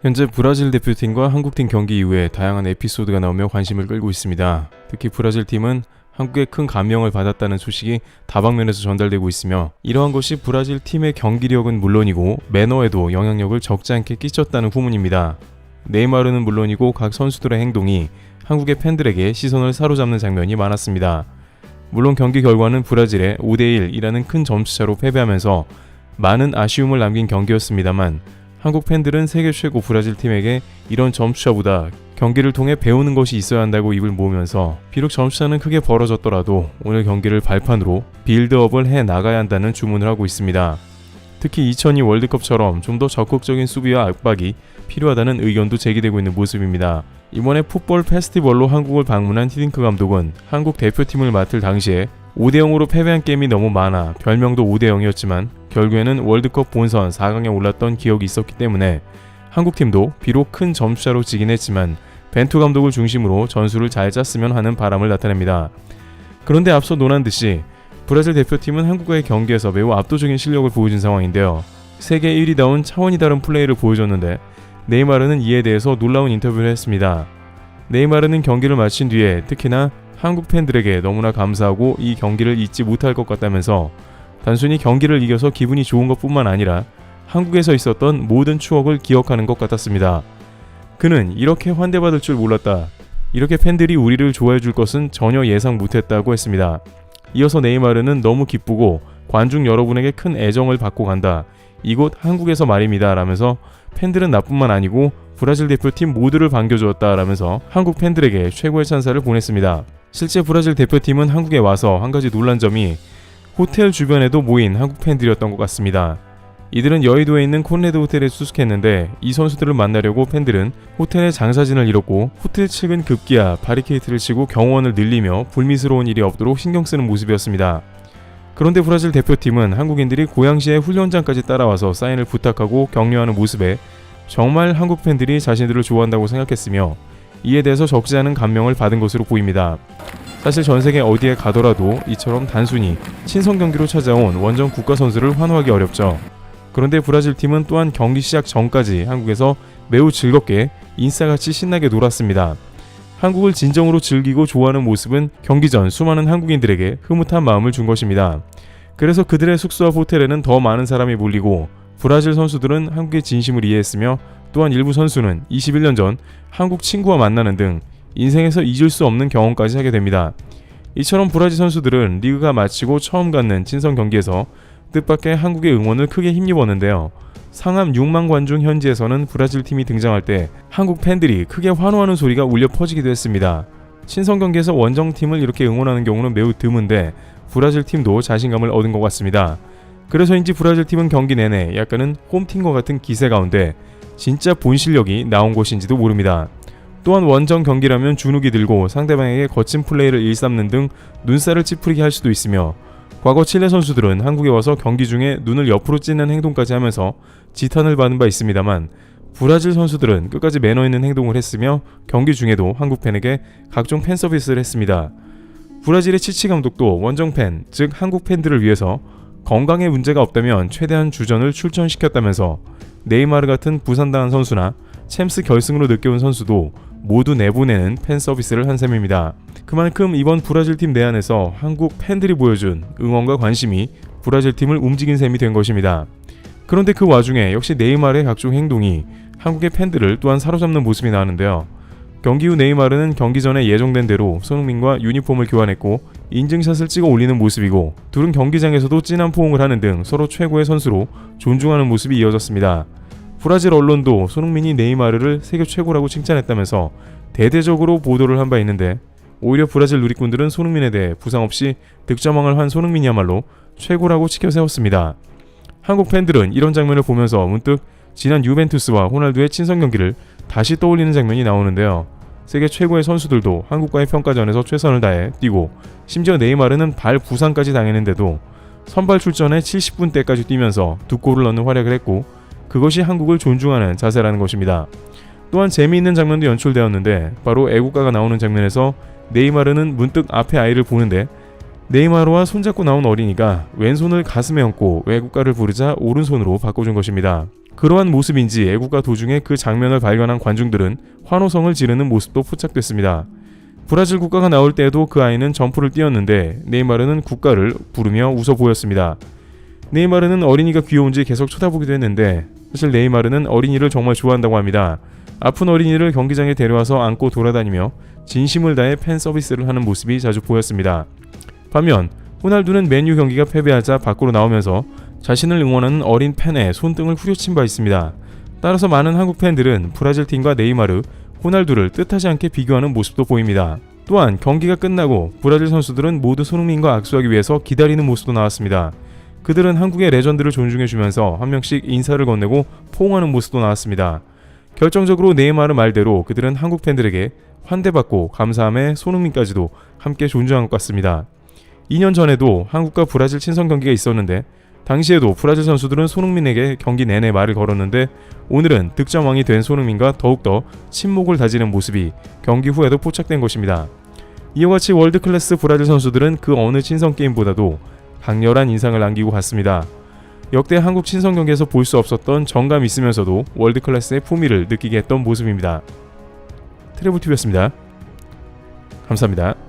현재 브라질 대표팀과 한국팀 경기 이후에 다양한 에피소드가 나오며 관심을 끌고 있습니다. 특히 브라질 팀은 한국에 큰 감명을 받았다는 소식이 다방면에서 전달되고 있으며, 이러한 것이 브라질 팀의 경기력은 물론이고 매너에도 영향력을 적지 않게 끼쳤다는 후문입니다. 네이마르는 물론이고 각 선수들의 행동이 한국의 팬들에게 시선을 사로잡는 장면이 많았습니다. 물론 경기 결과는 브라질의 5대1이라는 큰 점수차로 패배하면서 많은 아쉬움을 남긴 경기였습니다만, 한국 팬들은 세계 최고 브라질 팀에게 이런 점수차보다 경기를 통해 배우는 것이 있어야 한다고 입을 모으면서, 비록 점수차는 크게 벌어졌더라도 오늘 경기를 발판으로 빌드업을 해 나가야 한다는 주문을 하고 있습니다. 특히 2002 월드컵처럼 좀 더 적극적인 수비와 압박이 필요하다는 의견도 제기되고 있는 모습입니다. 이번에 풋볼 페스티벌로 한국을 방문한 히딩크 감독은 한국 대표팀을 맡을 당시에 5대0으로 패배한 게임이 너무 많아 별명도 5대0이었지만 결국에는 월드컵 본선 4강에 올랐던 기억이 있었기 때문에 한국팀도 비록 큰 점수차로 지긴 했지만 벤투 감독을 중심으로 전술을 잘 짰으면 하는 바람을 나타냅니다. 그런데 앞서 논한 듯이 브라질 대표팀은 한국과의 경기에서 매우 압도적인 실력을 보여준 상황인데요. 세계 1위다운 차원이 다른 플레이를 보여줬는데, 네이마르는 이에 대해서 놀라운 인터뷰를 했습니다. 네이마르는 경기를 마친 뒤에 특히나 한국 팬들에게 너무나 감사하고 이 경기를 잊지 못할 것 같다면서, 단순히 경기를 이겨서 기분이 좋은 것뿐만 아니라 한국에서 있었던 모든 추억을 기억하는 것 같았습니다. 그는 이렇게 환대받을 줄 몰랐다. 이렇게 팬들이 우리를 좋아해 줄 것은 전혀 예상 못했다고 했습니다. 이어서 네이마르는 너무 기쁘고 관중 여러분에게 큰 애정을 받고 간다. 이곳 한국에서 말입니다. 라면서 팬들은 나뿐만 아니고 브라질 대표팀 모두를 반겨주었다. 라면서 한국 팬들에게 최고의 찬사를 보냈습니다. 실제 브라질 대표팀은 한국에 와서 한 가지 놀란 점이 호텔 주변에도 모인 한국 팬들이었던 것 같습니다. 이들은 여의도에 있는 콘레드 호텔에 투숙했는데, 이 선수들을 만나려고 팬들은 호텔의 장사진을 잃었고 호텔 측은 급기야 바리케이트를 치고 경호원을 늘리며 불미스러운 일이 없도록 신경 쓰는 모습이었습니다. 그런데 브라질 대표팀은 한국인들이 고양시의 훈련장까지 따라와서 사인을 부탁하고 격려하는 모습에 정말 한국 팬들이 자신들을 좋아한다고 생각했으며, 이에 대해서 적지 않은 감명을 받은 것으로 보입니다. 사실 전세계 어디에 가더라도 이처럼 단순히 친선 경기로 찾아온 원정 국가 선수를 환호하기 어렵죠. 그런데 브라질 팀은 또한 경기 시작 전까지 한국에서 매우 즐겁게 인싸같이 신나게 놀았습니다. 한국을 진정으로 즐기고 좋아하는 모습은 경기 전 수많은 한국인들에게 흐뭇한 마음을 준 것입니다. 그래서 그들의 숙소와 호텔에는 더 많은 사람이 몰리고, 브라질 선수들은 한국의 진심을 이해했으며, 또한 일부 선수는 21년 전 한국 친구와 만나는 등 인생에서 잊을 수 없는 경험까지 하게 됩니다. 이처럼 브라질 선수들은 리그가 마치고 처음 갖는 친선 경기에서 뜻밖의 한국의 응원을 크게 힘입었는데요. 상암 6만 관중 현지에서는 브라질 팀이 등장할 때 한국 팬들이 크게 환호하는 소리가 울려 퍼지기도 했습니다. 친선 경기에서 원정팀을 이렇게 응원하는 경우는 매우 드문데 브라질 팀도 자신감을 얻은 것 같습니다. 그래서인지 브라질 팀은 경기 내내 약간은 홈팀과 같은 기세 가운데 진짜 본 실력이 나온 것인지도 모릅니다. 또한 원정 경기라면 주눅이 들고 상대방에게 거친 플레이를 일삼는 등 눈살을 찌푸리게 할 수도 있으며, 과거 칠레 선수들은 한국에 와서 경기 중에 눈을 옆으로 찌는 행동까지 하면서 지탄을 받은 바 있습니다만, 브라질 선수들은 끝까지 매너 있는 행동을 했으며 경기 중에도 한국 팬에게 각종 팬 서비스를 했습니다. 브라질의 치치 감독도 원정 팬, 즉 한국 팬들을 위해서 건강에 문제가 없다면 최대한 주전을 출전시켰다면서, 네이마르 같은 부상당한 선수나 챔스 결승으로 늦게 온 선수도 모두 내보내는 팬 서비스를 한 셈입니다. 그만큼 이번 브라질 팀 내한에서 한국 팬들이 보여준 응원과 관심이 브라질 팀을 움직인 셈이 된 것입니다. 그런데 그 와중에 역시 네이마르의 각종 행동이 한국의 팬들을 또한 사로잡는 모습이 나왔는데요. 경기 후 네이마르는 경기 전에 예정된 대로 손흥민과 유니폼을 교환했고 인증샷을 찍어 올리는 모습이고, 둘은 경기장에서도 진한 포옹을 하는 등 서로 최고의 선수로 존중하는 모습이 이어졌습니다. 브라질 언론도 손흥민이 네이마르를 세계 최고라고 칭찬했다면서 대대적으로 보도를 한 바 있는데, 오히려 브라질 누리꾼들은 손흥민에 대해 부상 없이 득점왕을 한 손흥민이야말로 최고라고 치켜세웠습니다. 한국 팬들은 이런 장면을 보면서 문득 지난 유벤투스와 호날두의 친선 경기를 다시 떠올리는 장면이 나오는데요. 세계 최고의 선수들도 한국과의 평가전에서 최선을 다해 뛰고, 심지어 네이마르는 발 부상까지 당했는데도 선발 출전에 70분대까지 뛰면서 2골을 넣는 활약을 했고, 그것이 한국을 존중하는 자세라는 것입니다. 또한 재미있는 장면도 연출되었는데, 바로 애국가가 나오는 장면에서 네이마르는 문득 앞에 아이를 보는데, 네이마르와 손잡고 나온 어린이가 왼손을 가슴에 얹고 애국가를 부르자 오른손으로 바꿔준 것입니다. 그러한 모습인지 애국가 도중에 그 장면을 발견한 관중들은 환호성을 지르는 모습도 포착됐습니다. 브라질 국가가 나올 때에도 그 아이는 점프를 뛰었는데 네이마르는 국가를 부르며 웃어 보였습니다. 네이마르는 어린이가 귀여운지 계속 쳐다보기도 했는데 사실 네이마르는 어린이를 정말 좋아한다고 합니다. 아픈 어린이를 경기장에 데려와서 안고 돌아다니며 진심을 다해 팬 서비스를 하는 모습이 자주 보였습니다. 반면 호날두는 맨유 경기가 패배하자 밖으로 나오면서 자신을 응원하는 어린 팬의 손등을 후려친 바 있습니다. 따라서 많은 한국 팬들은 브라질 팀과 네이마르, 호날두를 뜻하지 않게 비교하는 모습도 보입니다. 또한 경기가 끝나고 브라질 선수들은 모두 손흥민과 악수하기 위해서 기다리는 모습도 나왔습니다. 그들은 한국의 레전드를 존중해주면서 한 명씩 인사를 건네고 포옹하는 모습도 나왔습니다. 결정적으로 네이마르 말대로 그들은 한국 팬들에게 환대받고 감사함에 손흥민까지도 함께 존중한 것 같습니다. 2년 전에도 한국과 브라질 친선 경기가 있었는데 당시에도 브라질 선수들은 손흥민에게 경기 내내 말을 걸었는데 오늘은 득점왕이 된 손흥민과 더욱더 친목을 다지는 모습이 경기 후에도 포착된 것입니다. 이와 같이 월드클래스 브라질 선수들은 그 어느 친선 게임보다도 강렬한 인상을 남기고 갔습니다. 역대 한국 친선 경기에서 볼 수 없었던 정감 있으면서도 월드클래스의 품위를 느끼게 했던 모습입니다. 트래블TV였습니다. 감사합니다.